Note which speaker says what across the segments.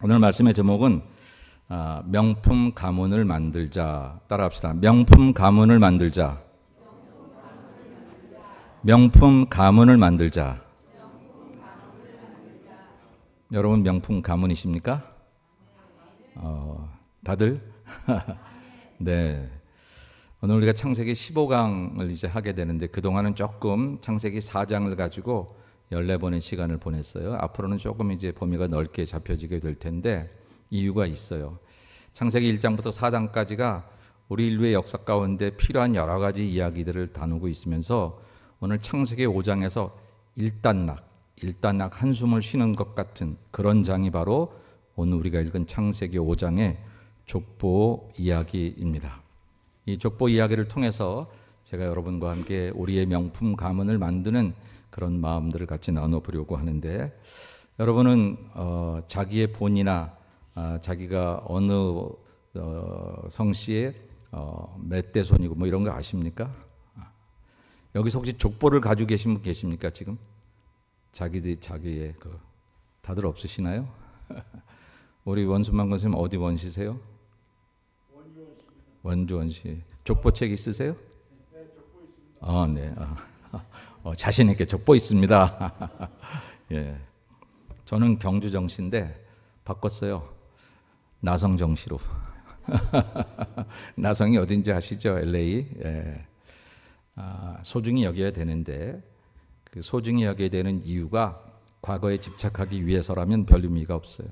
Speaker 1: 오늘 말씀의 제목은 명품 가문을 만들자. 따라합시다. 명품 가문을 만들자. 명품 가문을 만들자. 여러분 명품 가문이십니까? 다들? 네. 오늘 우리가 창세기 15강을 이제 하게 되는데 그동안은 조금 창세기 4장을 가지고 14번의 시간을 보냈어요. 앞으로는 조금 이제 범위가 넓게 잡혀지게 될 텐데 이유가 있어요. 창세기 1장부터 4장까지가 우리 인류의 역사 가운데 필요한 여러 가지 이야기들을 다루고 있으면서 오늘 창세기 5장에서 일단락 한숨을 쉬는 것 같은 그런 장이 바로 오늘 우리가 읽은 창세기 5장의 족보 이야기입니다. 이 족보 이야기를 통해서 제가 여러분과 함께 우리의 명품 가문을 만드는 그런 마음들을 같이 나눠보려고 하는데, 여러분은 자기의 본이나 자기가 어느 성씨의 몇 대손이고 뭐 이런 거 아십니까? 여기서 혹시 족보를 가지고 계신 분 계십니까 지금? 자기의 다들 없으시나요? 우리 원순만 선생님 어디 원시세요? 원주 원시. 족보책 있으세요? 네, 족보 있습니다. 네. 자신 있게 족보 있습니다. 예. 저는 경주 정시인데 바꿨어요. 나성 정시로. 나성이 어딘지 아시죠? LA. 예. 소중히 여겨야 되는데 그 소중히 여겨야 되는 이유가 과거에 집착하기 위해서라면 별 의미가 없어요.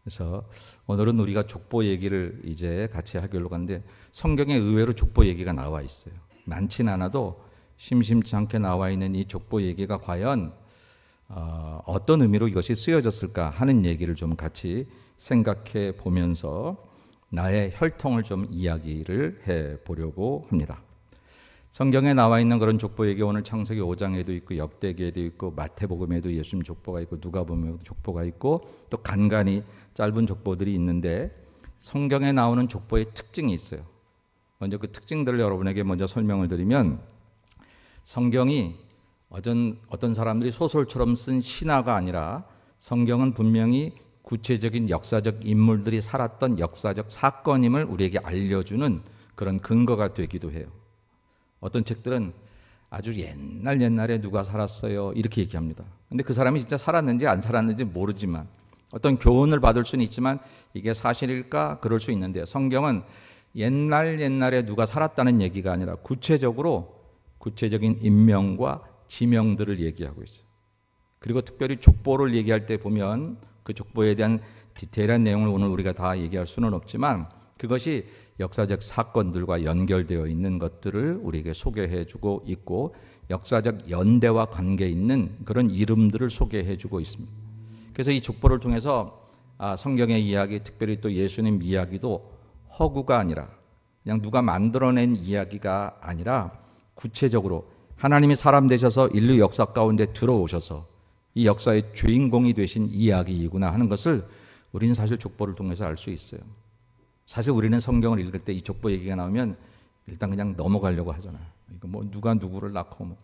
Speaker 1: 그래서 오늘은 우리가 족보 얘기를 이제 같이 하기로 하는데 성경에 의외로 족보 얘기가 나와 있어요. 많진 않아도 심심치 않게 나와 있는 이 족보 얘기가 과연 어떤 의미로 이것이 쓰여졌을까 하는 얘기를 좀 같이 생각해 보면서 나의 혈통을 좀 이야기를 해 보려고 합니다. 성경에 나와 있는 그런 족보 얘기 오늘 창세기 5장에도 있고 역대기에도 있고 마태복음에도 예수님 족보가 있고 누가복음에도 족보가 있고 또 간간히 짧은 족보들이 있는데 성경에 나오는 족보의 특징이 있어요. 먼저 그 특징들을 여러분에게 먼저 설명을 드리면 성경이 어떤 사람들이 소설처럼 쓴 신화가 아니라 성경은 분명히 구체적인 역사적 인물들이 살았던 역사적 사건임을 우리에게 알려주는 그런 근거가 되기도 해요. 어떤 책들은 아주 옛날에 누가 살았어요 이렇게 얘기합니다. 근데 그 사람이 진짜 살았는지 안 살았는지 모르지만 어떤 교훈을 받을 수는 있지만 이게 사실일까? 그럴 수 있는데 성경은 옛날에 누가 살았다는 얘기가 아니라 구체적인 인명과 지명들을 얘기하고 있어요. 그리고 특별히 족보를 얘기할 때 보면 그 족보에 대한 디테일한 내용을 오늘 우리가 다 얘기할 수는 없지만 그것이 역사적 사건들과 연결되어 있는 것들을 우리에게 소개해주고 있고 역사적 연대와 관계 있는 그런 이름들을 소개해주고 있습니다. 그래서 이 족보를 통해서 성경의 이야기, 특별히 또 예수님 이야기도 허구가 아니라 그냥 누가 만들어낸 이야기가 아니라 구체적으로 하나님이 사람 되셔서 인류 역사 가운데 들어오셔서 이 역사의 주인공이 되신 이야기이구나 하는 것을 우리는 사실 족보를 통해서 알 수 있어요. 사실 우리는 성경을 읽을 때 이 족보 얘기가 나오면 일단 그냥 넘어가려고 하잖아요. 이거 뭐 누가 누구를 낳고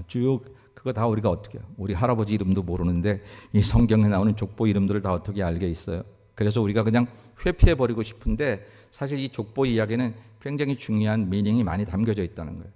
Speaker 1: 쭉 그거 다 우리가 어떻게 해요? 우리 할아버지 이름도 모르는데 이 성경에 나오는 족보 이름들을 다 어떻게 알게 있어요? 그래서 우리가 그냥 회피해 버리고 싶은데 사실 이 족보 이야기는 굉장히 중요한 미닝이 많이 담겨져 있다는 거예요.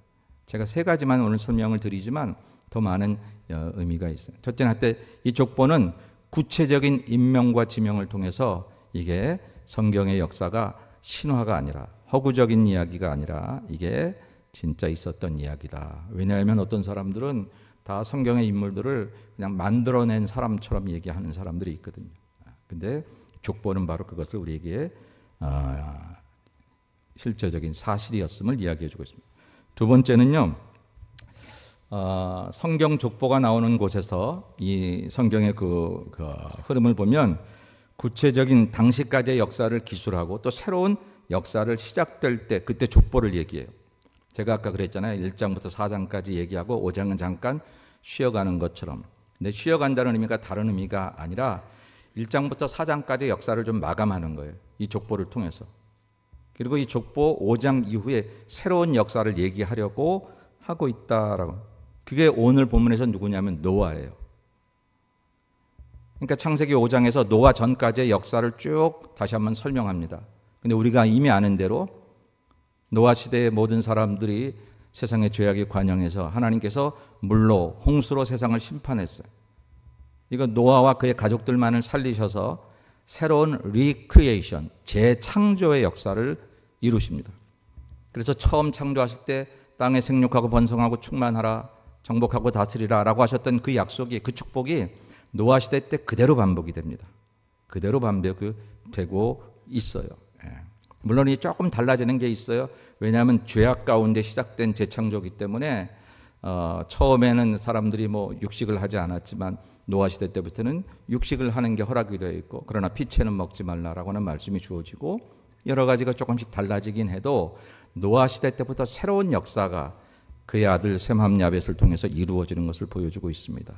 Speaker 1: 제가 3가지만 오늘 설명을 드리지만 더 많은 의미가 있어요. 첫째는 이 족보는 구체적인 인명과 지명을 통해서 이게 성경의 역사가 신화가 아니라 허구적인 이야기가 아니라 이게 진짜 있었던 이야기다. 왜냐하면 어떤 사람들은 다 성경의 인물들을 그냥 만들어낸 사람처럼 얘기하는 사람들이 있거든요. 근데 족보는 바로 그것을 우리에게 실제적인 사실이었음을 이야기해주고 있습니다. 두 번째는요, 성경 족보가 나오는 곳에서 이 성경의 그 흐름을 보면 구체적인 당시까지의 역사를 기술하고 또 새로운 역사를 시작될 때 그때 족보를 얘기해요. 제가 아까 그랬잖아요. 1장부터 4장까지 얘기하고 5장은 잠깐 쉬어가는 것처럼. 근데 쉬어간다는 의미가 다른 의미가 아니라 1장부터 4장까지 역사를 좀 마감하는 거예요. 이 족보를 통해서. 그리고 이 족보 5장 이후에 새로운 역사를 얘기하려고 하고 있다라고. 그게 오늘 본문에서 누구냐면 노아예요. 그러니까 창세기 5장에서 노아 전까지의 역사를 쭉 다시 한번 설명합니다. 근데 우리가 이미 아는 대로 노아 시대의 모든 사람들이 세상의 죄악에 관영해서 하나님께서 물로 홍수로 세상을 심판했어요. 이거 노아와 그의 가족들만을 살리셔서 새로운 리크리에이션, 재창조의 역사를 이루십니다. 그래서 처음 창조하실 때 땅에 생육하고 번성하고 충만하라, 정복하고 다스리라 라고 하셨던 그 약속이, 그 축복이 노아 시대 때 그대로 반복이 됩니다. 그대로 반복이 되고 있어요. 물론 이 조금 달라지는 게 있어요. 왜냐하면 죄악 가운데 시작된 재창조이기 때문에 처음에는 사람들이 뭐 육식을 하지 않았지만 노아 시대 때부터는 육식을 하는 게 허락이 되어 있고, 그러나 피채는 먹지 말라라고 하는 말씀이 주어지고, 여러 가지가 조금씩 달라지긴 해도 노아 시대 때부터 새로운 역사가 그의 아들 셈함 야벳을 통해서 이루어지는 것을 보여주고 있습니다.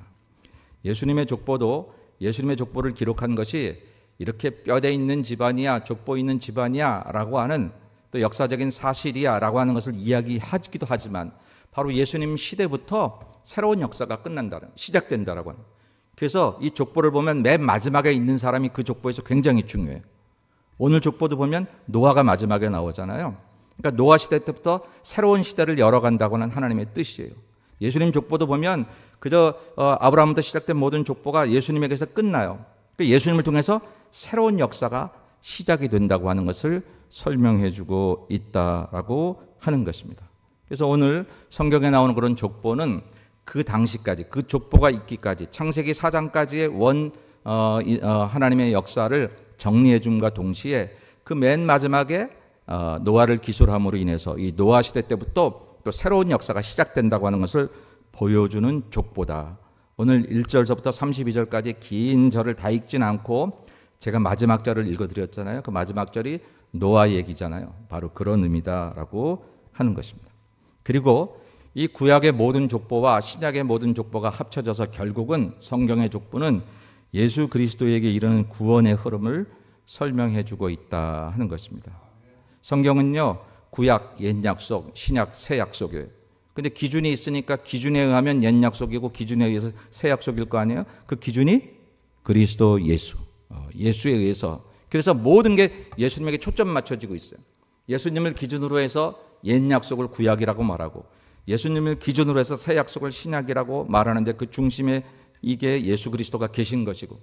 Speaker 1: 예수님의 족보도, 예수님의 족보를 기록한 것이 이렇게 뼈대 있는 집안이야, 족보 있는 집안이야 라고 하는, 또 역사적인 사실이야 라고 하는 것을 이야기하기도 하지만 바로 예수님 시대부터 새로운 역사가 시작된다라고 하는. 그래서 이 족보를 보면 맨 마지막에 있는 사람이 그 족보에서 굉장히 중요해요. 오늘 족보도 보면 노아가 마지막에 나오잖아요. 그러니까 노아 시대 때부터 새로운 시대를 열어간다고는 하나님의 뜻이에요. 예수님 족보도 보면 그저 아브라함부터 시작된 모든 족보가 예수님에게서 끝나요. 그러니까 예수님을 통해서 새로운 역사가 시작이 된다고 하는 것을 설명해 주고 있다라고 하는 것입니다. 그래서 오늘 성경에 나오는 그런 족보는 그 당시까지, 그 족보가 있기까지, 창세기 4장까지의 하나님의 역사를 정리해 줌과 동시에 그 맨 마지막에 노아를 기술함으로 인해서 이 노아 시대 때부터 또 새로운 역사가 시작된다고 하는 것을 보여주는 족보다. 오늘 1절서부터 32절까지 긴 절을 다 읽진 않고 제가 마지막 절을 읽어드렸잖아요. 그 마지막 절이 노아 얘기잖아요. 바로 그런 의미다라고 하는 것입니다. 그리고 이 구약의 모든 족보와 신약의 모든 족보가 합쳐져서 결국은 성경의 족보는 예수 그리스도에게 이르는 구원의 흐름을 설명해 주고 있다 하는 것입니다. 성경은요, 구약, 옛약속, 신약, 새약속이에요. 근데 기준이 있으니까 기준에 의하면 옛약속이고 기준에 의해서 새약속일 거 아니에요? 그 기준이 그리스도 예수, 예수에 의해서. 그래서 모든 게 예수님에게 초점 맞춰지고 있어요. 예수님을 기준으로 해서 옛약속을 구약이라고 말하고, 예수님을 기준으로 해서 새약속을 신약이라고 말하는데 그 중심에 이게 예수 그리스도가 계신 것이고,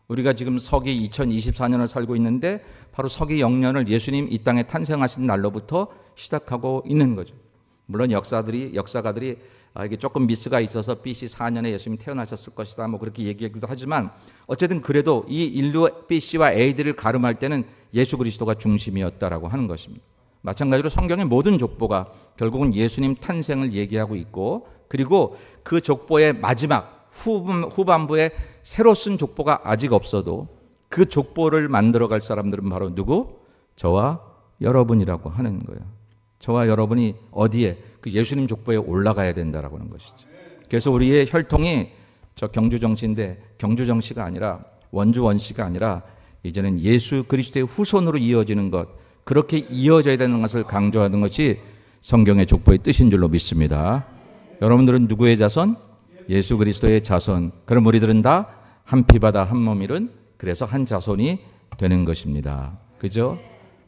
Speaker 1: 우리가 지금 서기 2024년을 살고 있는데 바로 서기 0년을 예수님 이 땅에 탄생하신 날로부터 시작하고 있는 거죠. 물론 역사가들이 이게 조금 미스가 있어서 BC 4년에 예수님이 태어나셨을 것이다 뭐 그렇게 얘기하기도 하지만, 어쨌든 그래도 이 인류 BC와 AD를 가름할 때는 예수 그리스도가 중심이었다라고 하는 것입니다. 마찬가지로 성경의 모든 족보가 결국은 예수님 탄생을 얘기하고 있고, 그리고 그 족보의 마지막 후반부에 새로 쓴 족보가 아직 없어도 그 족보를 만들어갈 사람들은 바로 누구? 저와 여러분이라고 하는 거예요. 저와 여러분이 어디에? 그 예수님 족보에 올라가야 된다라고 하는 것이죠. 그래서 우리의 혈통이 저 경주정씨인데 경주정씨가 아니라 원주원씨가 아니라 이제는 예수 그리스도의 후손으로 이어지는 것, 그렇게 이어져야 되는 것을 강조하는 것이 성경의 족보의 뜻인 줄로 믿습니다. 여러분들은 누구의 자손? 예수 그리스도의 자손. 그럼 우리들은 다 한 피바다 한 몸이른, 그래서 한 자손이 되는 것입니다. 그죠?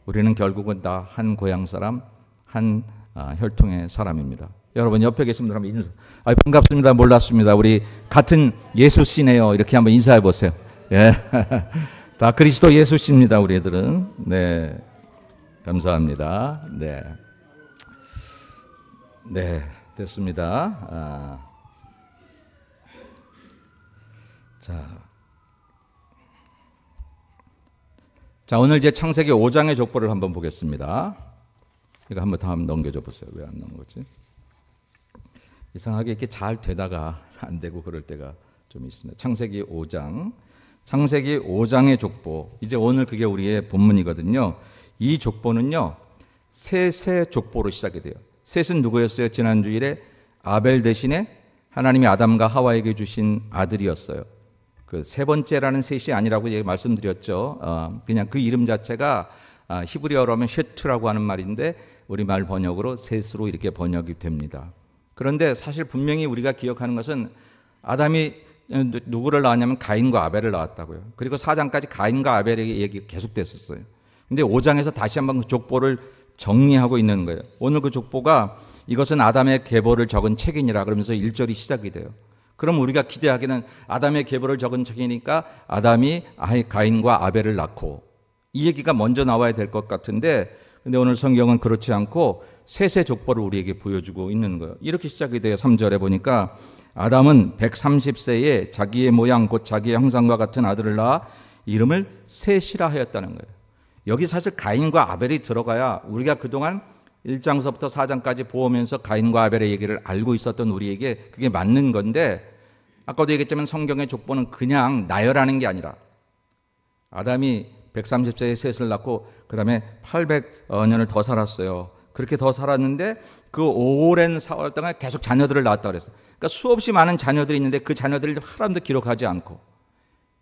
Speaker 1: 우리는 결국은 다 한 고향 사람, 한 혈통의 사람입니다. 여러분 옆에 계신 분들 한번 인사. 반갑습니다. 몰랐습니다. 우리 같은 예수씨네요. 이렇게 한번 인사해 보세요. 예. 다 그리스도 예수씨입니다. 우리 애들은. 네. 감사합니다. 네. 네. 됐습니다. 자, 오늘 이제 창세기 5장의 족보를 한번 보겠습니다. 이거 한번 다음 넘겨줘 보세요. 왜 안 나온 거지? 이상하게 이렇게 잘 되다가 안 되고 그럴 때가 좀 있습니다. 창세기 5장. 창세기 5장의 족보. 이제 오늘 그게 우리의 본문이거든요. 이 족보는요, 셋의 족보로 시작이 돼요. 셋은 누구였어요? 지난주일에 아벨 대신에 하나님이 아담과 하와에게 주신 아들이었어요. 그 세 번째라는 셋이 아니라고 말씀드렸죠. 그냥 그 이름 자체가 히브리어로 하면 쉐트라고 하는 말인데 우리말 번역으로 셋으로 이렇게 번역이 됩니다. 그런데 사실 분명히 우리가 기억하는 것은 아담이 누구를 낳았냐면 가인과 아벨을 낳았다고요. 그리고 4장까지 가인과 아벨의 얘기 계속됐었어요. 근데 5장에서 다시 한번 그 족보를 정리하고 있는 거예요. 오늘 그 족보가 이것은 아담의 계보를 적은 책이니라 그러면서 1절이 시작이 돼요. 그럼 우리가 기대하기는 아담의 계보를 적은 책이니까 아담이 가인과 아벨을 낳고 이 얘기가 먼저 나와야 될 것 같은데, 근데 오늘 성경은 그렇지 않고 셋의 족보를 우리에게 보여주고 있는 거예요. 이렇게 시작이 돼요. 3절에 보니까 아담은 130세에 자기의 모양 곧 자기의 형상과 같은 아들을 낳아 이름을 셋이라 하였다는 거예요. 여기 사실 가인과 아벨이 들어가야 우리가 그동안 1장서부터 4장까지 보면서 가인과 아벨의 얘기를 알고 있었던 우리에게 그게 맞는 건데, 아까도 얘기했지만 성경의 족보는 그냥 나열하는 게 아니라 아담이 130세에 셋을 낳고 그 다음에 800년을 더 살았어요. 그렇게 더 살았는데 그 오랜 세월 동안 계속 자녀들을 낳았다고 그랬어요. 그러니까 수없이 많은 자녀들이 있는데 그 자녀들을 하나도 기록하지 않고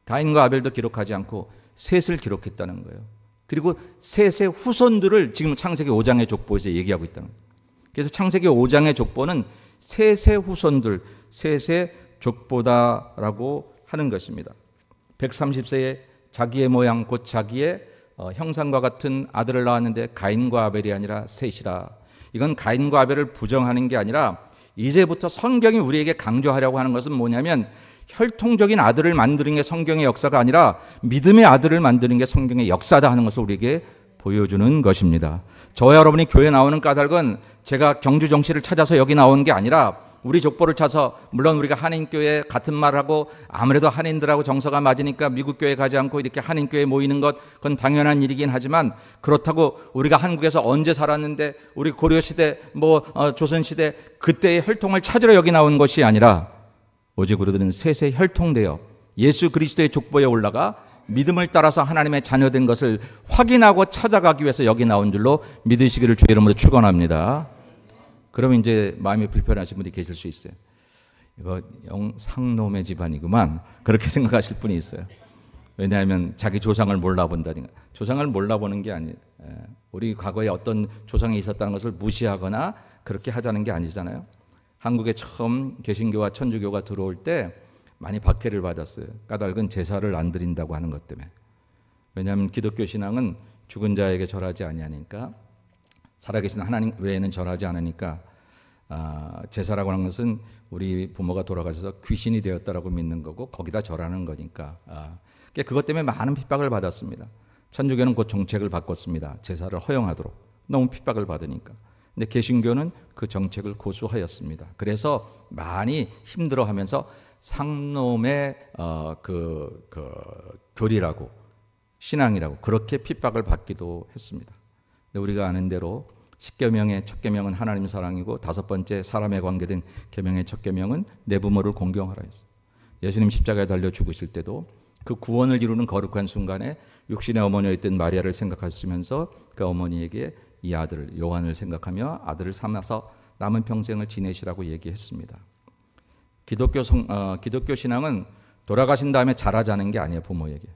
Speaker 1: 가인과 아벨도 기록하지 않고 셋을 기록했다는 거예요. 그리고 셋의 후손들을 지금 창세기 5장의 족보에서 얘기하고 있다는 거예요. 그래서 창세기 5장의 족보는 셋의 후손들, 셋의 족보다라고 하는 것입니다. 130세에 자기의 모양 곧 자기의 형상과 같은 아들을 낳았는데 가인과 아벨이 아니라 셋이라. 이건 가인과 아벨을 부정하는 게 아니라 이제부터 성경이 우리에게 강조하려고 하는 것은 뭐냐면 혈통적인 아들을 만드는 게 성경의 역사가 아니라 믿음의 아들을 만드는 게 성경의 역사다 하는 것을 우리에게 보여주는 것입니다. 저와 여러분이 교회 나오는 까닭은 제가 경주 정씨를 찾아서 여기 나오는 게 아니라 우리 족보를 찾아서, 물론 우리가 한인교회 같은 말을 하고 아무래도 한인들하고 정서가 맞으니까 미국 교회 가지 않고 이렇게 한인교회 모이는 것, 그건 당연한 일이긴 하지만, 그렇다고 우리가 한국에서 언제 살았는데 우리 고려시대 조선시대 그때의 혈통을 찾으러 여기 나온 것이 아니라 오직 우리들은 셋의 혈통되어 예수 그리스도의 족보에 올라가 믿음을 따라서 하나님의 자녀된 것을 확인하고 찾아가기 위해서 여기 나온 줄로 믿으시기를 주의 이름으로 축원합니다. 그러면 이제 마음이 불편하신 분이 계실 수 있어요. 이거 상놈의 집안이구만, 그렇게 생각하실 분이 있어요. 왜냐하면 자기 조상을 몰라본다니까. 조상을 몰라보는 게 아니에요. 우리 과거에 어떤 조상이 있었다는 것을 무시하거나 그렇게 하자는 게 아니잖아요. 한국에 처음 개신교와 천주교가 들어올 때 많이 박해를 받았어요. 까닭은 제사를 안 드린다고 하는 것 때문에. 왜냐하면 기독교 신앙은 죽은 자에게 절하지 아니하니까, 살아계신 하나님 외에는 절하지 않으니까, 제사라고 하는 것은 우리 부모가 돌아가셔서 귀신이 되었다라고 믿는 거고 거기다 절하는 거니까. 그것 때문에 많은 핍박을 받았습니다. 천주교는 곧 정책을 바꿨습니다. 제사를 허용하도록. 너무 핍박을 받으니까. 근데 개신교는 그 정책을 고수하였습니다. 그래서 많이 힘들어하면서 상놈의 교리라고, 신앙이라고 그렇게 핍박을 받기도 했습니다. 근데 우리가 아는 대로 10계명의 첫 계명은 하나님 사랑이고 5번째 사람에 관계된 계명의 첫 계명은 내 부모를 공경하라 했어요. 예수님 십자가에 달려 죽으실 때도 그 구원을 이루는 거룩한 순간에 육신의 어머니였던 마리아를 생각하시면서 그 어머니에게 이 아들 요한을 생각하며 아들을 삼아서 남은 평생을 지내시라고 얘기했습니다. 기독교 신앙은 돌아가신 다음에 잘하자는 게 아니에요. 부모에게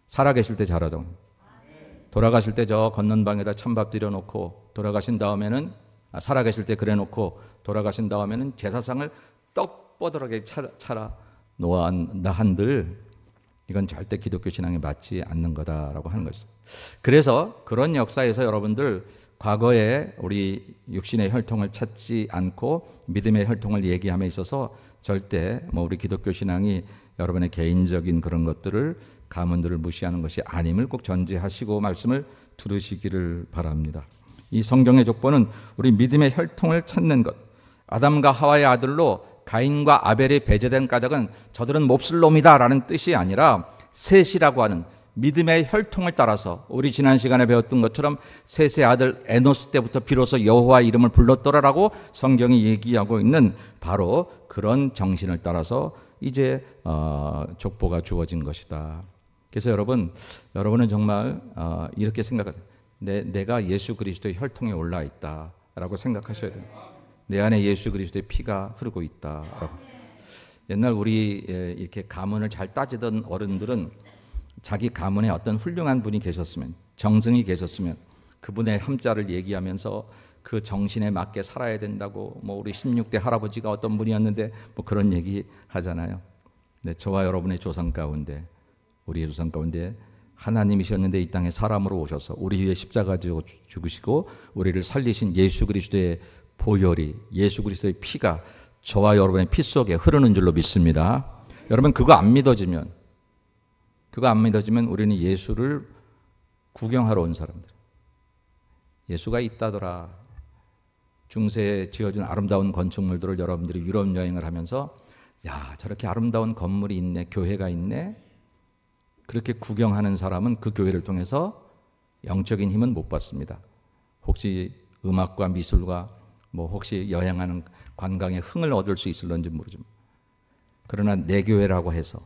Speaker 1: 살아계실 때 잘하자고. 돌아가실 때 저 걷는 방에다 찬밥 들여놓고, 돌아가신 다음에는 살아계실 때 그래놓고 돌아가신 다음에는 제사상을 떡버들하게 차라 놓았나 한들, 이건 절대 기독교 신앙에 맞지 않는 거다라고 하는 것이죠. 그래서 그런 역사에서 여러분들 과거에 우리 육신의 혈통을 찾지 않고 믿음의 혈통을 얘기함에 있어서 절대 우리 기독교 신앙이 여러분의 개인적인 그런 것들을, 가문들을 무시하는 것이 아님을 꼭 전제하시고 말씀을 들으시기를 바랍니다. 이 성경의 족보는 우리 믿음의 혈통을 찾는 것, 아담과 하와의 아들로 가인과 아벨이 배제된 까닭은 저들은 몹쓸 놈이다라는 뜻이 아니라 셋이라고 하는 믿음의 혈통을 따라서, 우리 지난 시간에 배웠던 것처럼 셋의 아들 에노스 때부터 비로소 여호와의 이름을 불렀더라라고 성경이 얘기하고 있는 바로 그런 정신을 따라서 이제 족보가 주어진 것이다. 그래서 여러분은 정말 이렇게 생각하세요. 내가 예수 그리스도의 혈통에 올라 있다라고 생각하셔야 돼요. 내 안에 예수 그리스도의 피가 흐르고 있다라고. 옛날 우리 이렇게 가문을 잘 따지던 어른들은 자기 가문에 어떤 훌륭한 분이 계셨으면, 정승이 계셨으면 그분의 함자를 얘기하면서 그 정신에 맞게 살아야 된다고, 우리 16대 할아버지가 어떤 분이었는데 그런 얘기 하잖아요. 네, 저와 여러분의 조상 가운데, 우리의 조상 가운데 하나님이셨는데 이 땅에 사람으로 오셔서 우리 위해 십자가 지고 죽으시고 우리를 살리신 예수 그리스도의 보혈이, 예수 그리스도의 피가 저와 여러분의 피 속에 흐르는 줄로 믿습니다. 여러분 그거 안 믿어지면 우리는 예수를 구경하러 온 사람들. 예수가 있다더라. 중세에 지어진 아름다운 건축물들을 여러분들이 유럽 여행을 하면서 야, 저렇게 아름다운 건물이 있네, 교회가 있네. 그렇게 구경하는 사람은 그 교회를 통해서 영적인 힘은 못 받습니다. 혹시 음악과 미술과 혹시 여행하는 관광의 흥을 얻을 수 있을런지 모르지만, 그러나 내 교회라고 해서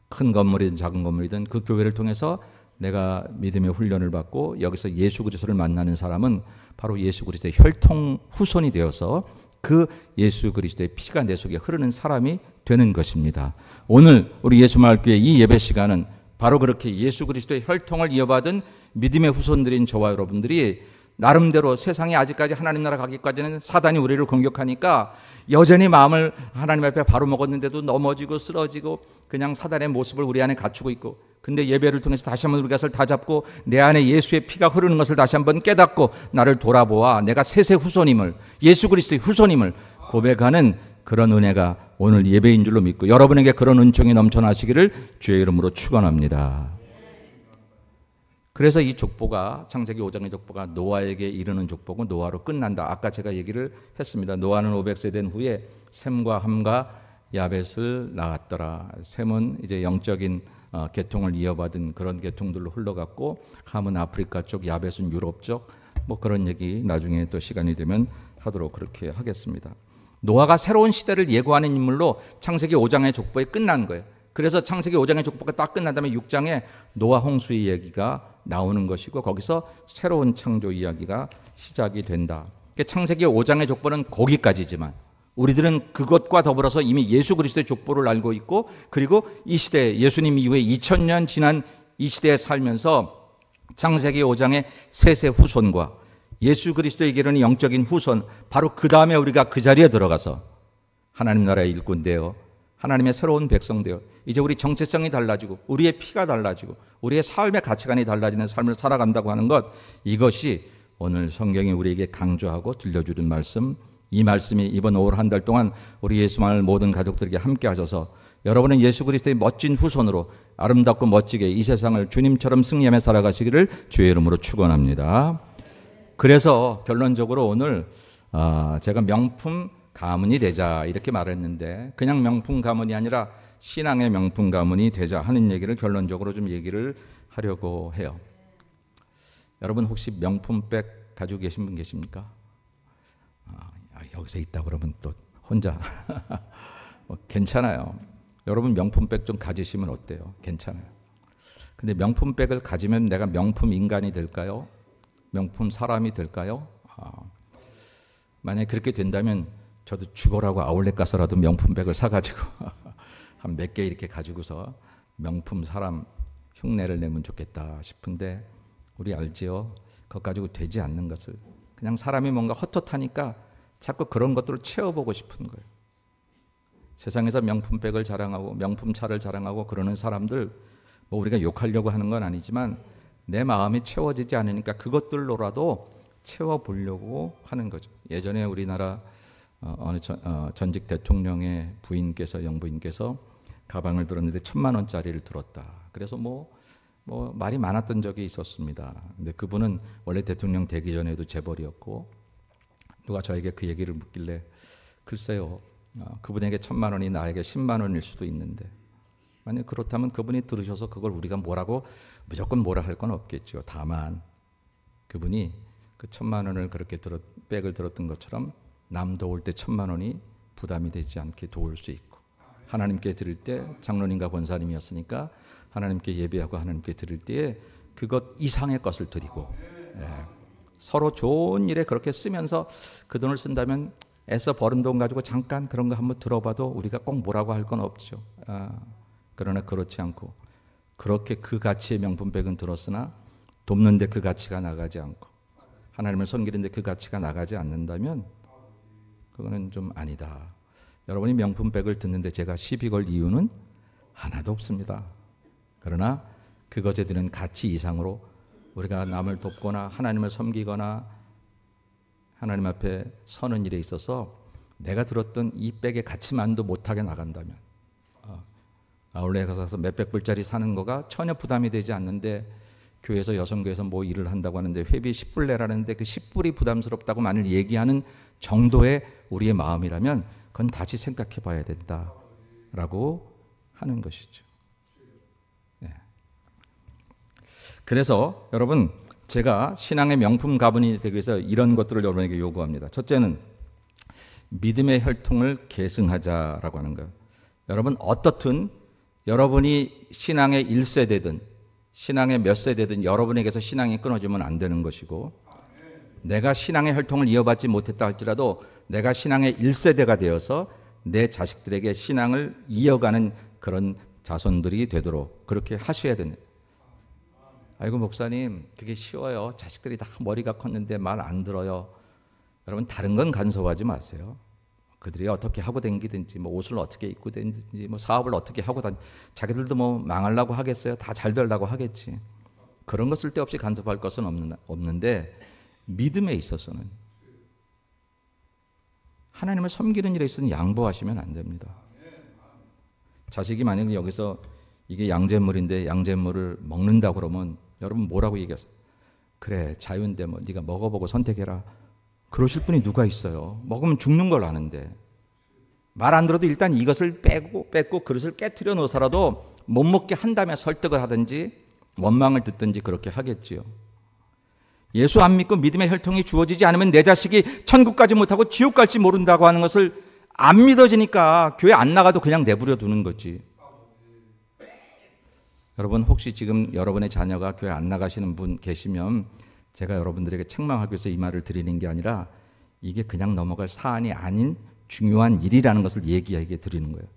Speaker 1: 큰 건물이든 작은 건물이든 그 교회를 통해서 내가 믿음의 훈련을 받고 여기서 예수 그리스도를 만나는 사람은 바로 예수 그리스도의 혈통 후손이 되어서 그 예수 그리스도의 피가 내 속에 흐르는 사람이 되는 것입니다. 오늘 우리 예수마을교회 이 예배 시간은 바로 그렇게 예수 그리스도의 혈통을 이어받은 믿음의 후손들인 저와 여러분들이 나름대로 세상에 아직까지 하나님 나라 가기까지는 사단이 우리를 공격하니까 여전히 마음을 하나님 앞에 바로 먹었는데도 넘어지고 쓰러지고 그냥 사단의 모습을 우리 안에 갖추고 있고, 근데 예배를 통해서 다시 한번 우리 것을 다잡고 내 안에 예수의 피가 흐르는 것을 다시 한번 깨닫고 나를 돌아보아 내가 셋의 후손임을, 예수 그리스도의 후손임을 고백하는 그런 은혜가 오늘 예배인 줄로 믿고 여러분에게 그런 은총이 넘쳐나시기를 주의 이름으로 축원합니다. 그래서 이 족보가, 창세기 5장의 족보가 노아에게 이르는 족보고 노아로 끝난다. 아까 제가 얘기를 했습니다. 노아는 500세 된 후에 셈과 함과 야벳을 낳았더라. 셈은 이제 영적인 계통을 이어받은 그런 계통들로 흘러갔고, 함은 아프리카 쪽, 야벳은 유럽 쪽, 그런 얘기 나중에 또 시간이 되면 하도록 그렇게 하겠습니다. 노아가 새로운 시대를 예고하는 인물로 창세기 5장의 족보에 끝난 거예요. 그래서 창세기 5장의 족보가 딱 끝난 다음에 6장에 노아 홍수의 얘기가 나오는 것이고 거기서 새로운 창조 이야기가 시작이 된다. 창세기 5장의 족보는 거기까지지만 우리들은 그것과 더불어서 이미 예수 그리스도의 족보를 알고 있고, 그리고 이 시대, 예수님 이후에 2000년 지난 이 시대에 살면서 창세기 5장의 셋의 후손과 예수 그리스도에게 이르는 영적인 후손, 바로 그 다음에 우리가 그 자리에 들어가서 하나님 나라의 일꾼 되어 하나님의 새로운 백성 되어 이제 우리 정체성이 달라지고 우리의 피가 달라지고 우리의 삶의 가치관이 달라지는 삶을 살아간다고 하는 것, 이것이 오늘 성경이 우리에게 강조하고 들려주는 말씀, 이 말씀이 이번 5월 한 달 동안 우리 예수마을 모든 가족들에게 함께 하셔서 여러분은 예수 그리스도의 멋진 후손으로 아름답고 멋지게 이 세상을 주님처럼 승리하며 살아가시기를 주의 이름으로 축원합니다. 그래서 결론적으로 오늘 제가 명품 가문이 되자 이렇게 말했는데, 그냥 명품 가문이 아니라 신앙의 명품 가문이 되자 하는 얘기를 결론적으로 좀 얘기를 하려고 해요. 여러분 혹시 명품백 가지고 계신 분 계십니까? 여기서 있다 그러면 또 혼자 괜찮아요. 여러분 명품백 좀 가지시면 어때요? 괜찮아요. 근데 명품백을 가지면 내가 명품 인간이 될까요? 명품 사람이 될까요? 만약에 그렇게 된다면 저도 죽어라고 아울렛 가서라도 명품백을 사가지고 한 몇 개 이렇게 가지고서 명품 사람 흉내를 내면 좋겠다 싶은데, 우리 알지요? 그것 가지고 되지 않는 것을, 그냥 사람이 뭔가 헛헛하니까 자꾸 그런 것들을 채워보고 싶은 거예요. 세상에서 명품백을 자랑하고 명품 차를 자랑하고 그러는 사람들, 우리가 욕하려고 하는 건 아니지만 내 마음이 채워지지 않으니까 그것들로라도 채워보려고 하는 거죠. 예전에 우리나라 어느 전직 대통령의 부인께서, 영부인께서 가방을 들었는데 1000만 원짜리를 들었다. 그래서 말이 많았던 적이 있었습니다. 근데 그분은 원래 대통령 되기 전에도 재벌이었고, 누가 저에게 그 얘기를 묻길래 글쎄요, 그분에게 1000만 원이 나에게 10만 원일 수도 있는데, 만약 그렇다면 그분이 들으셔서 그걸 우리가 뭐라고 무조건 뭐라 할 건 없겠죠. 다만 그분이 그 1000만 원을 그렇게 백을 들었던 것처럼 남 도울 때 1000만 원이 부담이 되지 않게 도울 수 있고, 하나님께 드릴 때 장로님과 권사님이었으니까 하나님께 예배하고 하나님께 드릴 때에 그것 이상의 것을 드리고, 서로 좋은 일에 그렇게 쓰면서 그 돈을 쓴다면 애써 버는 돈 가지고 잠깐 그런 거 한번 들어봐도 우리가 꼭 뭐라고 할 건 없죠. 그러나 그렇지 않고 그렇게 그 가치의 명품백은 들었으나 돕는데 그 가치가 나가지 않고 하나님을 섬기는데 그 가치가 나가지 않는다면 그거는 좀 아니다. 여러분이 명품백을 듣는데 제가 시비 걸 이유는 하나도 없습니다. 그러나 그것에 드는 가치 이상으로 우리가 남을 돕거나 하나님을 섬기거나 하나님 앞에 서는 일에 있어서 내가 들었던 이 백의 가치만도 못하게 나간다면, 아울렛에 가서 몇백 불짜리 사는 거가 전혀 부담이 되지 않는데 교회에서 여성교회에서 뭐 일을 한다고 하는데 회비 10불 내라는데 그 10불이 부담스럽다고 만일 얘기하는 정도의 우리의 마음이라면 그건 다시 생각해 봐야 된다라고 하는 것이죠. 네. 그래서 여러분, 제가 신앙의 명품 가문이 되기 위해서 이런 것들을 여러분에게 요구합니다. 첫째는 믿음의 혈통을 계승하자라고 하는 거예요. 여러분, 어떻든 여러분이 신앙의 1세대든 신앙의 몇 세대든 여러분에게서 신앙이 끊어지면 안 되는 것이고, 내가 신앙의 혈통을 이어받지 못했다 할지라도 내가 신앙의 1세대가 되어서 내 자식들에게 신앙을 이어가는 그런 자손들이 되도록 그렇게 하셔야 되는. 아이고 목사님 그게 쉬워요. 자식들이 다 머리가 컸는데 말 안 들어요. 여러분, 다른 건 간섭하지 마세요. 그들이 어떻게 하고 다니든지, 뭐 옷을 어떻게 입고 다니든지, 뭐 사업을 어떻게 하고 자기들도 뭐 망하려고 하겠어요? 다 잘 되려고 하겠지. 그런 것 쓸데없이 간섭할 것은 없는데, 믿음에 있어서는, 하나님을 섬기는 일에 있어서는 양보하시면 안 됩니다. 자식이 만약에 여기서 이게 양잿물인데 양잿물을 먹는다 그러면 여러분 뭐라고 얘기하세요? 그래, 자유인데 뭐 네가 먹어보고 선택해라. 그러실 분이 누가 있어요? 먹으면 죽는 걸 아는데. 말 안 들어도 일단 이것을 뺏고 그릇을 깨트려 놓아서라도 못 먹게 한 다음에 설득을 하든지 원망을 듣든지 그렇게 하겠지요. 예수 안 믿고 믿음의 혈통이 주어지지 않으면 내 자식이 천국 가지 못하고 지옥 갈지 모른다고 하는 것을 안 믿어지니까 교회 안 나가도 그냥 내버려 두는 거지. 여러분, 혹시 지금 여러분의 자녀가 교회 안 나가시는 분 계시면 제가 여러분들에게 책망하기 위해서 이 말을 드리는 게 아니라 이게 그냥 넘어갈 사안이 아닌 중요한 일이라는 것을 얘기하게 드리는 거예요.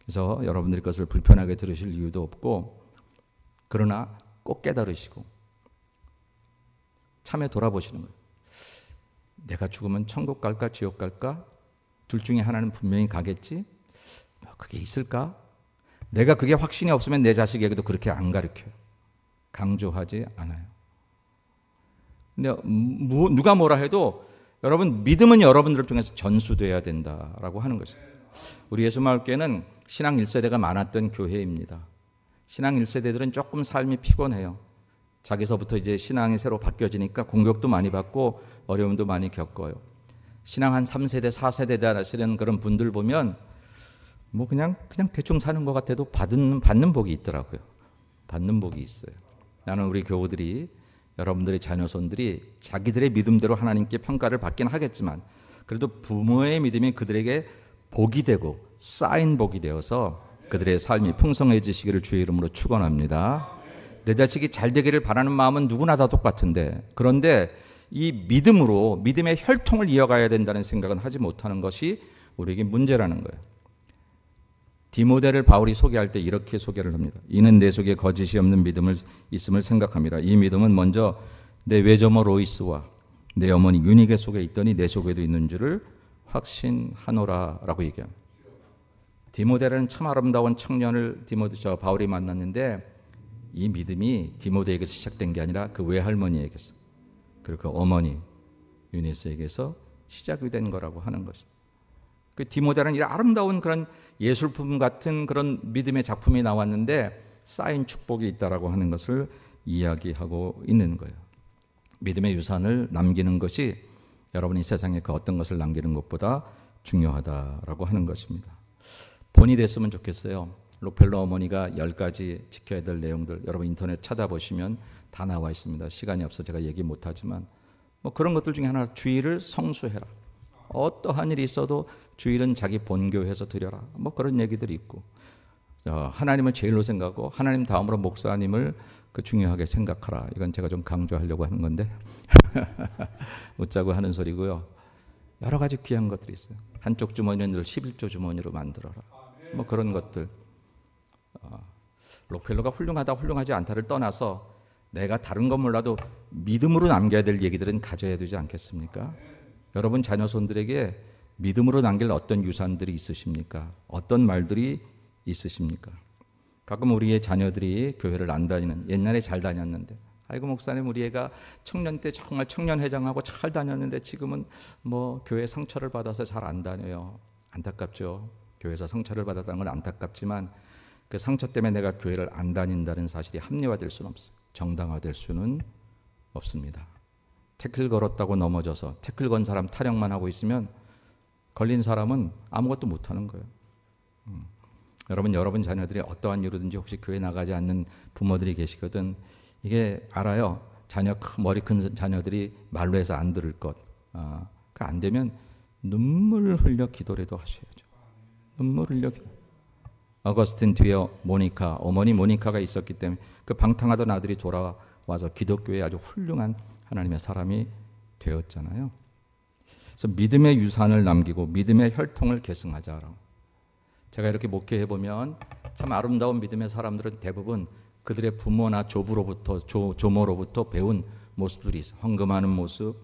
Speaker 1: 그래서 여러분들이 그것을 불편하게 들으실 이유도 없고, 그러나 꼭 깨달으시고 참에 돌아보시는 거예요. 내가 죽으면 천국 갈까 지옥 갈까? 둘 중에 하나는 분명히 가겠지? 그게 있을까? 내가 그게 확신이 없으면 내 자식에게도 그렇게 안 가르쳐요. 강조하지 않아요. 근데 누가 뭐라 해도 여러분, 믿음은 여러분들을 통해서 전수돼야 된다라고 하는 것이죠. 우리 예수마을교회는 신앙 1세대가 많았던 교회입니다. 신앙 1세대들은 조금 삶이 피곤해요. 자기서부터 이제 신앙이 새로 바뀌어지니까 공격도 많이 받고 어려움도 많이 겪어요. 신앙 한 3세대, 4세대 되시는 그런 분들 보면 뭐 그냥 대충 사는 것 같아도 받는 복이 있더라고요. 받는 복이 있어요. 나는 우리 교우들이, 여러분들의 자녀손들이 자기들의 믿음대로 하나님께 평가를 받긴 하겠지만 그래도 부모의 믿음이 그들에게 복이 되고 쌓인 복이 되어서 그들의 삶이 풍성해지시기를 주의 이름으로 축원합니다. 내 자식이 잘 되기를 바라는 마음은 누구나 다 똑같은데, 그런데 이 믿음으로 믿음의 혈통을 이어가야 된다는 생각은 하지 못하는 것이 우리에게 문제라는 거예요. 디모데를 바울이 소개할 때 이렇게 소개를 합니다. 이는 내 속에 거짓이 없는 믿음을 있음을 생각합니다. 이 믿음은 먼저 내 외조모 로이스와 내 어머니 유니게 속에 있더니 내 속에도 있는 줄을 확신하노라라고 얘기합니다. 디모데라는 참 아름다운 청년을 바울이 만났는데 이 믿음이 디모데에게서 시작된 게 아니라 그 외할머니에게서, 그리고 그 어머니 유니스에게서 시작이 된 거라고 하는 것입니다. 그 디모데라는 이 아름다운 그런 예술품 같은 그런 믿음의 작품이 나왔는데 쌓인 축복이 있다라고 하는 것을 이야기하고 있는 거예요. 믿음의 유산을 남기는 것이 여러분이 세상에 그 어떤 것을 남기는 것보다 중요하다라고 하는 것입니다. 본이 됐으면 좋겠어요. 록펠러 어머니가 10가지 지켜야 될 내용들, 여러분 인터넷 찾아보시면 다 나와 있습니다. 시간이 없어 제가 얘기 못하지만 뭐 그런 것들 중에 하나, 주일을 성수해라. 어떠한 일이 있어도 주일은 자기 본교회에서 드려라. 뭐 그런 얘기들이 있고, 하나님을 제일로 생각하고 하나님 다음으로 목사님을 중요하게 생각하라. 이건 제가 좀 강조하려고 하는 건데 웃자고 하는 소리고요. 여러 가지 귀한 것들이 있어요. 한쪽 주머니는 늘 11조 주머니로 만들어라. 뭐 그런 것들. 록펠러가 훌륭하다 훌륭하지 않다를 떠나서 내가 다른 건 몰라도 믿음으로 남겨야 될 얘기들은 가져야 되지 않겠습니까? 여러분 자녀손들에게 믿음으로 남길 어떤 유산들이 있으십니까? 어떤 말들이 있으십니까? 가끔 우리의 자녀들이 교회를 안 다니는, 옛날에 잘 다녔는데, 아이고 목사님 우리 애가 청년 때 정말 청년회장하고 잘 다녔는데 지금은 뭐 교회 상처를 받아서 잘 안 다녀요. 안타깝죠. 교회에서 상처를 받았다는 건 안타깝지만 그 상처 때문에 내가 교회를 안 다닌다는 사실이 합리화될 수는 없어요. 정당화될 수는 없습니다. 태클 걸었다고 넘어져서 태클 건 사람 타령만 하고 있으면 걸린 사람은 아무것도 못하는 거예요. 여러분 자녀들이 어떠한 이유로든지 혹시 교회 나가지 않는 부모들이 계시거든. 이게 알아요. 머리 큰 자녀들이 말로 해서 안 들을 것. 그 안 되면 눈물 흘려 기도라도 하셔야죠. 눈물 흘려 기도. 어거스틴 뒤에 모니카, 어머니 모니카가 있었기 때문에 그 방탕하던 아들이 돌아와서 기독교에 아주 훌륭한 하나님의 사람이 되었잖아요. 그래서 믿음의 유산을 남기고 믿음의 혈통을 계승하자라고. 제가 이렇게 목회해 보면 참 아름다운 믿음의 사람들은 대부분 그들의 부모나 조모로부터 배운 모습들이 있어요. 헌금하는 모습,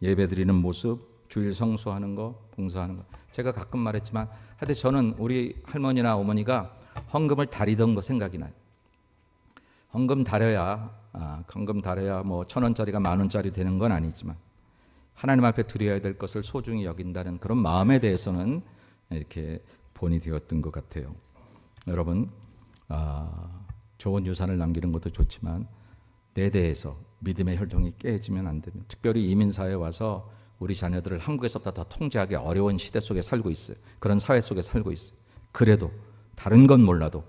Speaker 1: 예배드리는 모습, 주일 성수하는 거, 봉사하는 거. 제가 가끔 말했지만 하여튼 저는 우리 할머니나 어머니가 헌금을 다리던 거 생각이 나요. 헌금 다려야 뭐 1,000원짜리가 10,000원짜리 되는 건 아니지만 하나님 앞에 드려야 될 것을 소중히 여긴다는 그런 마음에 대해서는 이렇게 본이 되었던 것 같아요. 여러분, 좋은 유산을 남기는 것도 좋지만 내 대해서 믿음의 혈통이 깨지면 안 됩니다. 특별히 이민사회에 와서 우리 자녀들을 한국에서보다 더 통제하기 어려운 시대 속에 살고 있어요. 그런 사회 속에 살고 있어요. 그래도 다른 건 몰라도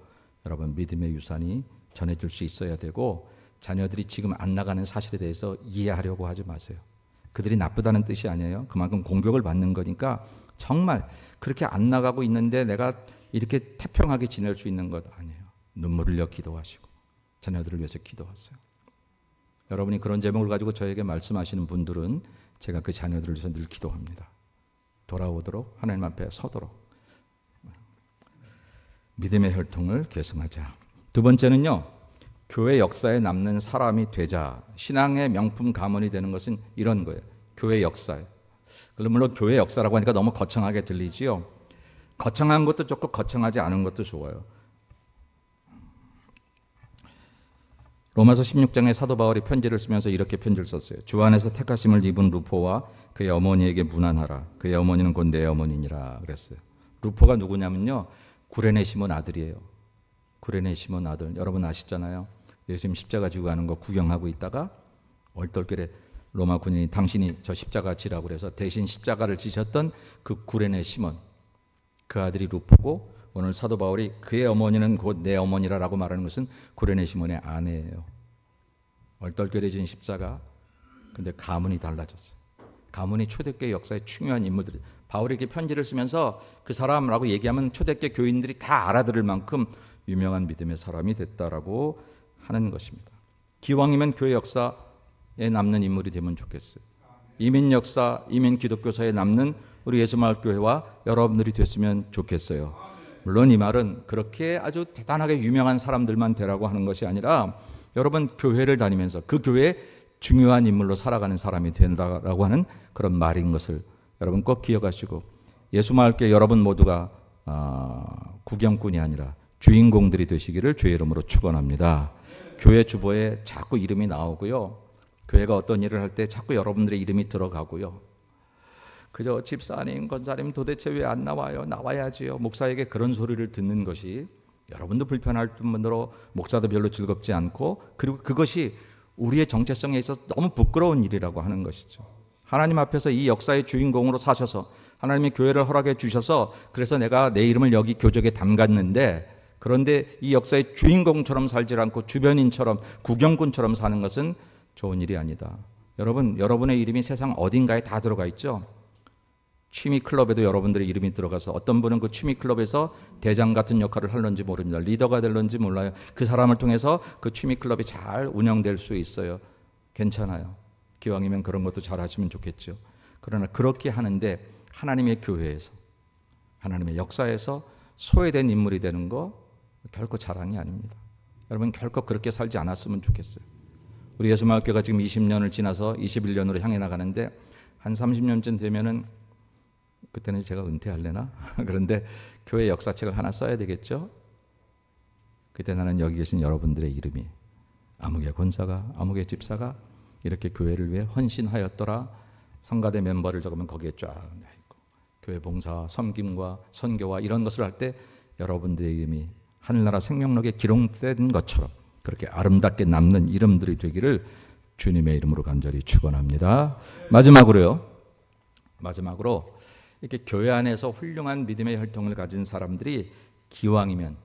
Speaker 1: 여러분 믿음의 유산이 전해질 수 있어야 되고 자녀들이 지금 안 나가는 사실에 대해서 이해하려고 하지 마세요. 그들이 나쁘다는 뜻이 아니에요. 그만큼 공격을 받는 거니까 정말 그렇게 안 나가고 있는데 내가 이렇게 태평하게 지낼 수 있는 것 아니에요. 눈물 흘려 기도하시고 자녀들을 위해서 기도하세요. 여러분이 그런 제목을 가지고 저에게 말씀하시는 분들은 제가 그 자녀들을 위해서 늘 기도합니다. 돌아오도록 하나님 앞에 서도록 믿음의 혈통을 계승하자. 두 번째는요. 교회 역사에 남는 사람이 되자. 신앙의 명품 가문이 되는 것은 이런 거예요. 교회 역사에. 물론 교회 역사라고 하니까 너무 거창하게 들리지요. 거창한 것도 좋고 거창하지 않은 것도 좋아요. 로마서 16장에 사도 바울이 편지를 쓰면서 이렇게 편지를 썼어요. 주 안에서 택하심을 입은 루포와 그의 어머니에게 문안하라. 그의 어머니는 곧 내 어머니니라 그랬어요. 루포가 누구냐면요. 구레네 시몬 아들이에요. 구레네 시몬 아들. 여러분 아시잖아요. 예수님 십자가 지고 가는 거 구경하고 있다가 얼떨결에 로마 군인이 당신이 저 십자가 지라고 그래서 대신 십자가를 지셨던 그 구레네 시몬. 그 아들이 루포고 오늘 사도 바울이 그의 어머니는 곧 내 어머니라고 말하는 것은 구레네 시몬의 아내예요. 얼떨결에 진 십자가. 근데 가문이 달라졌어요. 가문이 초대교회 역사의 중요한 인물들이. 바울에게 편지를 쓰면서 그 사람이라고 얘기하면 초대교회 교인들이 다 알아들을 만큼 유명한 믿음의 사람이 됐다라고 하는 것입니다. 기왕이면 교회 역사에 남는 인물이 되면 좋겠어요. 이민 역사, 이민 기독교사에 남는 우리 예수마을교회와 여러분들이 됐으면 좋겠어요. 물론 이 말은 그렇게 아주 대단하게 유명한 사람들만 되라고 하는 것이 아니라 여러분 교회를 다니면서 그 교회에 중요한 인물로 살아가는 사람이 된다라고 하는 그런 말인 것을 여러분 꼭 기억하시고 예수마을교회 여러분 모두가 구경꾼이 아니라 주인공들이 되시기를 주의 이름으로 축원합니다. 교회 주보에 자꾸 이름이 나오고요. 교회가 어떤 일을 할 때 자꾸 여러분들의 이름이 들어가고요. 그저 집사님, 권사님 도대체 왜 안 나와요? 나와야지요. 목사에게 그런 소리를 듣는 것이 여러분도 불편할 뿐더러 목사도 별로 즐겁지 않고 그리고 그것이 우리의 정체성에 있어서 너무 부끄러운 일이라고 하는 것이죠. 하나님 앞에서 이 역사의 주인공으로 사셔서 하나님의 교회를 허락해 주셔서 그래서 내가 내 이름을 여기 교적에 담갔는데 그런데 이 역사의 주인공처럼 살지 않고 주변인처럼 구경꾼처럼 사는 것은 좋은 일이 아니다. 여러분, 여러분의 이름이 세상 어딘가에 다 들어가 있죠. 취미 클럽에도 여러분들의 이름이 들어가서 어떤 분은 그 취미 클럽에서 대장 같은 역할을 할런지 모릅니다. 리더가 될런지 몰라요. 그 사람을 통해서 그 취미 클럽이 잘 운영될 수 있어요. 괜찮아요. 기왕이면 그런 것도 잘 하시면 좋겠죠. 그러나 그렇게 하는데 하나님의 교회에서 하나님의 역사에서 소외된 인물이 되는 거 결코 자랑이 아닙니다. 여러분 결코 그렇게 살지 않았으면 좋겠어요. 우리 예수마을교회가 지금 20년을 지나서 21년으로 향해 나가는데 한 30년쯤 되면은 그때는 제가 은퇴할래나? 그런데 교회 역사책을 하나 써야 되겠죠? 그때 나는 여기 계신 여러분들의 이름이 아무개 권사가, 아무개 집사가 이렇게 교회를 위해 헌신하였더라. 성가대 멤버를 적으면 거기에 쫙 있고, 교회 봉사, 섬김과 선교와 이런 것을 할 때 여러분들의 이름이 하늘나라 생명록에 기록된 것처럼 그렇게 아름답게 남는 이름들이 되기를 주님의 이름으로 간절히 축원합니다. 마지막으로 이렇게 교회 안에서 훌륭한 믿음의 혈통을 가진 사람들이 기왕이면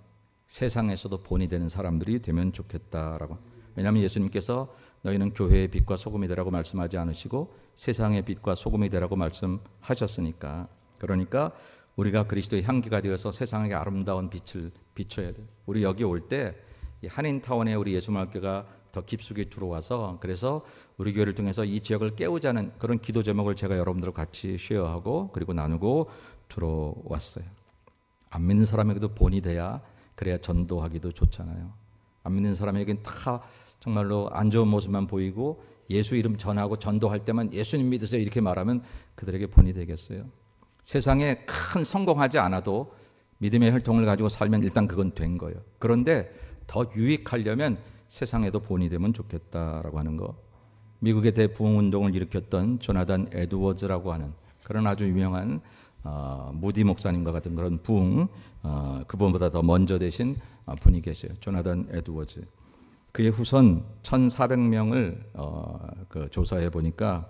Speaker 1: 세상에서도 본이 되는 사람들이 되면 좋겠다라고. 왜냐하면 예수님께서 너희는 교회의 빛과 소금이 되라고 말씀하지 않으시고 세상의 빛과 소금이 되라고 말씀하셨으니까. 그러니까 우리가 그리스도의 향기가 되어서 세상에게 아름다운 빛을 비춰야 돼요. 우리 여기 올 때 한인타운에 우리 예수말교가 더 깊숙이 들어와서, 그래서 우리 교회를 통해서 이 지역을 깨우자는 그런 기도 제목을 제가 여러분들과 같이 쉐어하고 그리고 나누고 들어왔어요. 안 믿는 사람에게도 본이 돼야, 그래야 전도하기도 좋잖아요. 안 믿는 사람에게는 다 정말로 안 좋은 모습만 보이고 예수 이름 전하고 전도할 때만 예수님 믿으세요 이렇게 말하면 그들에게 본이 되겠어요? 세상에 큰 성공하지 않아도 믿음의 혈통을 가지고 살면 일단 그건 된 거예요. 그런데 더 유익하려면 세상에도 본이 되면 좋겠다라고 하는 거. 미국의 대부흥운동을 일으켰던 조나단 에드워즈라고 하는 그런 아주 유명한 무디 목사님과 같은 그런 부흥, 그분보다 더 먼저 되신 분이 계세요. 조나단 에드워즈. 그의 후손 1,400명을 조사해 보니까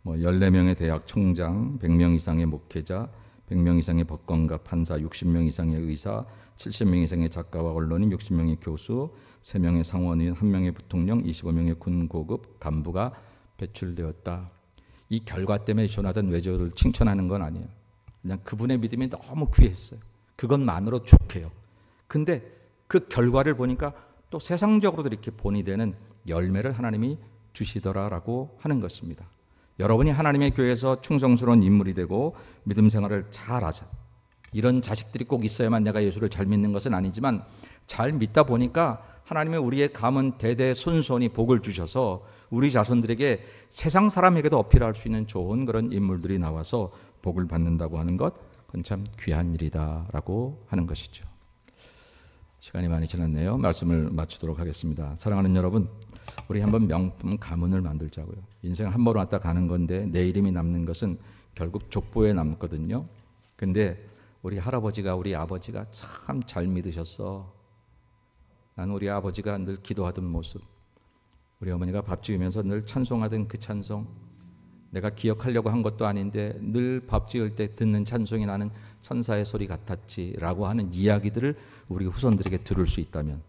Speaker 1: 14명의 대학 총장, 100명 이상의 목회자, 100명 이상의 법관과 판사, 60명 이상의 의사, 70명 이상의 작가와 언론인, 60명의 교수, 3명의 상원의원, 1명의 부통령, 25명의 군 고급 간부가 배출되었다. 이 결과 때문에 조나단 웨저를 칭찬하는 건 아니에요. 그냥 그분의 믿음이 너무 귀했어요. 그것만으로 좋게요. 근데 그 결과를 보니까 또 세상적으로도 이렇게 본이 되는 열매를 하나님이 주시더라라고 하는 것입니다. 여러분이 하나님의 교회에서 충성스러운 인물이 되고 믿음 생활을 잘하자. 이런 자식들이 꼭 있어야만 내가 예수를 잘 믿는 것은 아니지만 잘 믿다 보니까 하나님의 우리의 가문 대대손손이 복을 주셔서 우리 자손들에게 세상 사람에게도 어필할 수 있는 좋은 그런 인물들이 나와서 복을 받는다고 하는 것, 그건 참 귀한 일이다라고 하는 것이죠. 시간이 많이 지났네요. 말씀을 마치도록 하겠습니다. 사랑하는 여러분, 우리 한번 명품 가문을 만들자고요. 인생 한 번 왔다 가는 건데 내 이름이 남는 것은 결국 족보에 남거든요. 근데 우리 할아버지가, 우리 아버지가 참 잘 믿으셨어. 난 우리 아버지가 늘 기도하던 모습, 우리 어머니가 밥 지으면서 늘 찬송하던 그 찬송, 내가 기억하려고 한 것도 아닌데 늘 밥 지을 때 듣는 찬송이 나는 천사의 소리 같았지라고 하는 이야기들을 우리 후손들에게 들을 수 있다면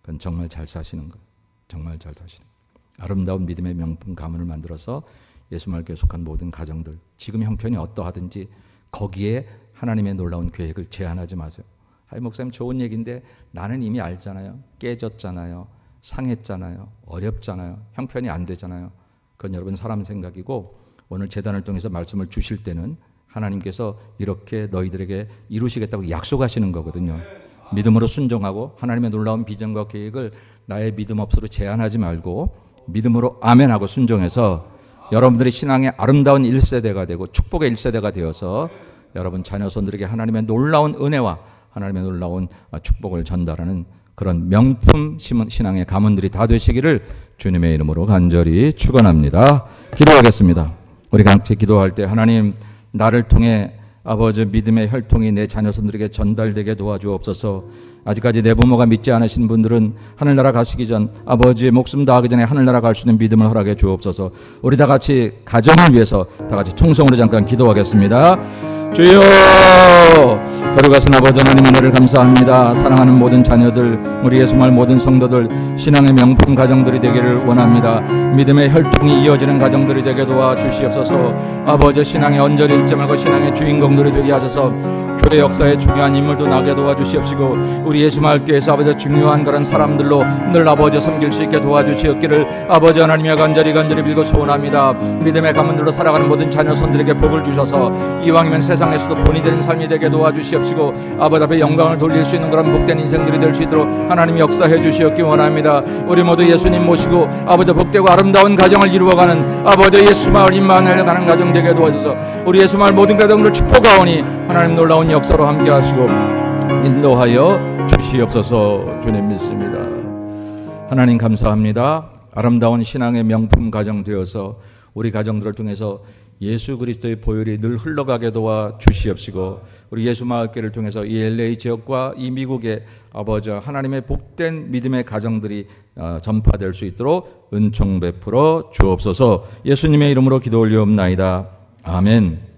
Speaker 1: 그건 정말 잘 사시는 거예요. 정말 잘 사시는 거예요. 아름다운 믿음의 명품 가문을 만들어서 예수말교에 속한 모든 가정들, 지금 형편이 어떠하든지 거기에 하나님의 놀라운 계획을 제한하지 마세요. 아이 목사님 좋은 얘기인데 나는 이미 알잖아요. 깨졌잖아요. 상했잖아요. 어렵잖아요. 형편이 안 되잖아요. 그건 여러분 사람 생각이고, 오늘 제단을 통해서 말씀을 주실 때는 하나님께서 이렇게 너희들에게 이루시겠다고 약속하시는 거거든요. 믿음으로 순종하고 하나님의 놀라운 비전과 계획을 나의 믿음 없이로 제한하지 말고 믿음으로 아멘하고 순종해서 여러분들이 신앙의 아름다운 1세대가 되고 축복의 1세대가 되어서 여러분 자녀손들에게 하나님의 놀라운 은혜와 하나님의 놀라운 축복을 전달하는 그런 명품 신앙의 가문들이 다 되시기를 주님의 이름으로 간절히 축원합니다. 기도하겠습니다. 우리가 함께 기도할 때 하나님, 나를 통해 아버지 믿음의 혈통이 내 자녀손들에게 전달되게 도와주옵소서. 아직까지 내 부모가 믿지 않으신 분들은 하늘나라 가시기 전 아버지의 목숨 다하기 전에 하늘나라 갈 수 있는 믿음을 허락해 주옵소서. 우리 다 같이 가정을 위해서 다 같이 통성으로 잠깐 기도하겠습니다. 주여, 거룩하신 아버지 하나님 은혜를 감사합니다. 사랑하는 모든 자녀들, 우리 예수말 모든 성도들, 신앙의 명품 가정들이 되기를 원합니다. 믿음의 혈통이 이어지는 가정들이 되게 도와주시옵소서. 아버지 신앙의 언저리 잊지 말고 신앙의 주인공들이 되게 하셔서 교회 역사에 중요한 인물도 나게 도와주시옵시고, 우리 예수말 교회에서 아버지 중요한 그런 사람들로 늘 아버지 섬길 수 있게 도와주시옵기를 아버지 하나님의 간절히 빌고 소원합니다. 믿음의 가문들로 살아가는 모든 자녀손들에게 복을 주셔서 이왕이면 세상에서도 본이 되는 삶이 되게 도와주시옵시고, 아버지 앞에 영광을 돌릴 수 있는 그런 복된 인생들이 될 수 있도록 하나님 역사해 주시옵기 원합니다. 우리 모두 예수님 모시고 아버지 복되고 아름다운 가정을 이루어가는 아버지 예수마을 임마누엘 나는 가정 되게 도와주셔서 우리 예수마을 모든 가정들 축복하오니 하나님 놀라운 역사로 함께 하시고 인도하여 주시옵소서. 주님 믿습니다. 하나님 감사합니다. 아름다운 신앙의 명품 가정 되어서 우리 가정들을 통해서 예수 그리스도의 보혈이 늘 흘러가게 도와 주시옵시고, 우리 예수마을교회를 통해서 이 LA 지역과 이 미국의 아버지 하나님의 복된 믿음의 가정들이 전파될 수 있도록 은총 베풀어 주옵소서. 예수님의 이름으로 기도 올리옵나이다. 아멘.